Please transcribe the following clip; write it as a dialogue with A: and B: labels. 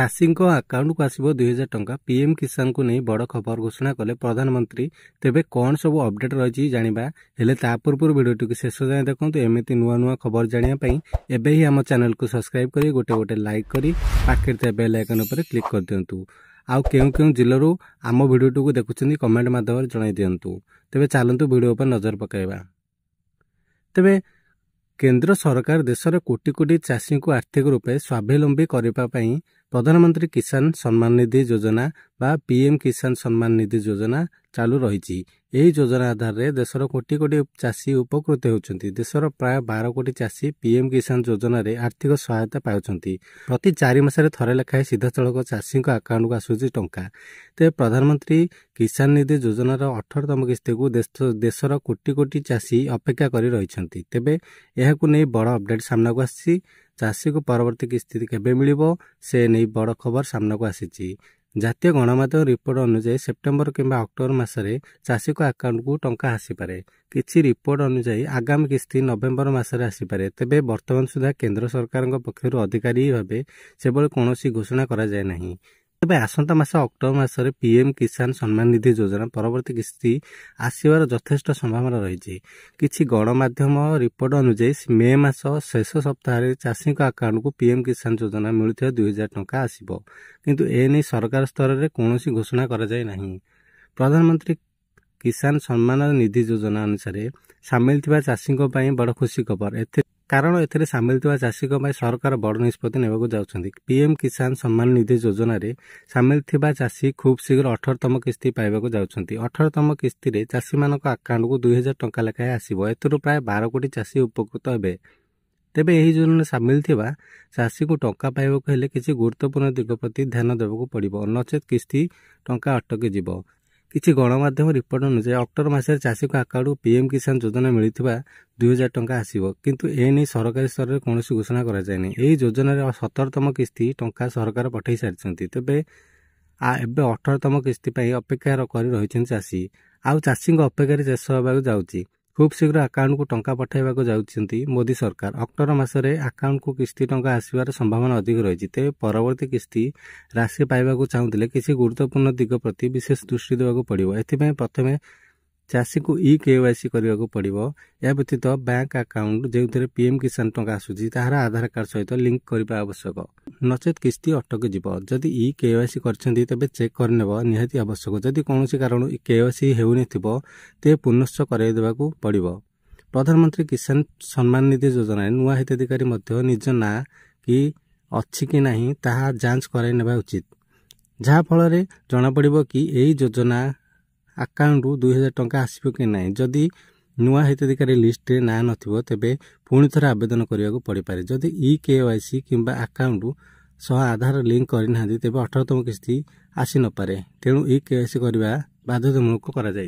A: चाषी आकाउंट को आसो 2000 टंका पीएम किसान को नहीं बड़ खबर घोषणा कले प्रधानमंत्री। तेबे कौन सब अपडेट रही जाना हेले ता पूर्व वीडियो को शेष जाए देखो। एमती नुआ नुआ खबर जानापी एबे ही आम चैनल को सब्सक्राइब करी गोटे गोटे लाइक करी पाखे बेल आइकन पर क्लिक कर दिंतु। आउ केउ केउ जिल्लू आम वीडियो को देखुं कमेंट माध्यम जन दिंतु। तेबे चलतु वीडियो पर नजर पकाइबा। तेबे केंद्र सरकार देशर कोटी कोटी चाषी को आर्थिक रूपे स्वावलंबी करने प्रधानमंत्री किसान सम्मान निधि योजना बा पीएम किसान सम्मान निधि योजना चालू रही। यही योजना आधार में देशर कोटी कोटी चाषी उपकृत होती। देशर प्राय 12 कोटी चाषी पीएम किसान योजना रे आर्थिक सहायता पाउछंती। प्रति 4 मास थरे लेखाएं सीधा सड़क चाषी आकाउंट को आसूची टंका। तेज प्रधानमंत्री किसान निधि योजनार 18तम किस्ती को देशर कोटी कोटी चाषी अपेक्षा कर रही। तेबे यहाकू नहीं बड़ अपडेट सामना को आसी। चाषी को परवर्ती किस्ती केबे मिलिबो से नहीं बड़ खबर सामना को आसी। जातीय गणमाध्यम रिपोर्ट अनुसार सेप्टेम्बर किंबा अक्टोबर मासरे चाषी को आकाउंट को टंका आसीपारे। किछि रिपोर्ट अनुसार आगामी किस्ती नवेम्बर मासरे आसीपारे। तेबे वर्तमान सुधा केंद्र सरकार पक्षर अधिकारी भावे सेबळे कोनोसी घोषणा करा जाय नाही। तेबे आसंता मास अक्टोबर मासरे पीएम किसान सम्मान निधि योजना परवर्ती किस्ती आसीबार यथेष्ट संभावना रही। किछि गणमाध्यम रिपोर्ट अनुसार मे मास शेष सप्ताह चाषी आकाउंट को पीएम किसान योजना मिलुथिबा 2000 टंका आसीबो, किंतु एने सरकार स्तर में कौनसी घोषणा करा जाय नाही। प्रधानमंत्री किसान सम्मान निधि योजना अनुसार सामिल थिबा चाषी बड़ खुशी खबर। कारण एथिरे सामिल थिबा चाषी सरकार बड़ निष्पत्ति नेबाकू जाउछंती। पीएम किसान सम्मान निधि योजना रे सामिल थिबा चाषी खूब शीघ्र 18तम किस्ती पाइबाकू जाउछंती। 18तम किस्ती रे चाषी मानक आकाउंट को 2000 टंका लेखाएं आसीबो। एथुरु प्राय 12 कोटी चाषी उपकृत हेबे। तेबे यही योजना सामिल थिबा चाषी को टंका पाइबाकू हेले किछि गुरुत्वपूर्ण दिग प्रति ध्यान देबाकू पड़िबो, नचेत किस्ती टंका अटकी जिवो। किछि गणमाध्यम रिपोर्ट अनुसार अक्टोबर मासरे चाषी को आकाउंट को पीएम किसान योजना मिलिथिबा 2000 टंका आसीबो, किंतु एने सरकारी स्तर में कौनसी घोषणा करा जाय नै। एही योजना रे 17तम किस्ती टंका सरकार पठै सारिछंती। तेबे एबे 18तम किस्ती पई अपेक्षा करि रहिछन चाषी। आउ चाषी अपेक्षा शेष होबाकू जाउची। खूब शीघ्र आकाउंट को टंका पठाइबाकू जाउछंती मोदी सरकार। अक्टोबर मासरे आकाउंट को किस्ती टंका आसीबार संभावना अधिक रही। तेज परवर्ती किस्ती राशि पाइबाकू चाहूले किसी गुरुत्वपूर्ण दिग प्रति विशेष दृष्टि देवाकू पड़िबो। एथिपई प्रथमे चाषी को केवाईसी करने पड़ो। या व्यतीत बैंक अकाउंट जो पीएम किसान टंका आसूची ताहार आधार कार्ड सहित लिंक करने आवश्यक, नचेत किस्ती अटकी जीव। जदि केवाईसी करछंती तेबे चेक करनेबो निहाती आवश्यक। जदि कौनसी कारण केवाईसी हेउनि थिबो ते पुनश्च कराई देबाकू पड़िबो। प्रधानमंत्री किसान सम्मान निधि योजना नुआ हिताधिकारी मध्य निज ना कि अछि कि नाही ताहा जांच कराई नेबा उचित, जहा फल जना पड़िबो कि एही योजना अकाउंट 2000 टंका आसीबो कि नाही। जदि नुआ हिताधिकारी लिस्ट रे ना नथिबो तेबे पुणी थरे आवेदन करियाकू पड़ी पारे। जदि केवाईसी किंबा अकाउंट सह आधार लिंक करि नाहांती तेबे 18तम किस्ती आसी न पारे। तेणु केवाईसी करबा बाध्यतामूलक करा जाय।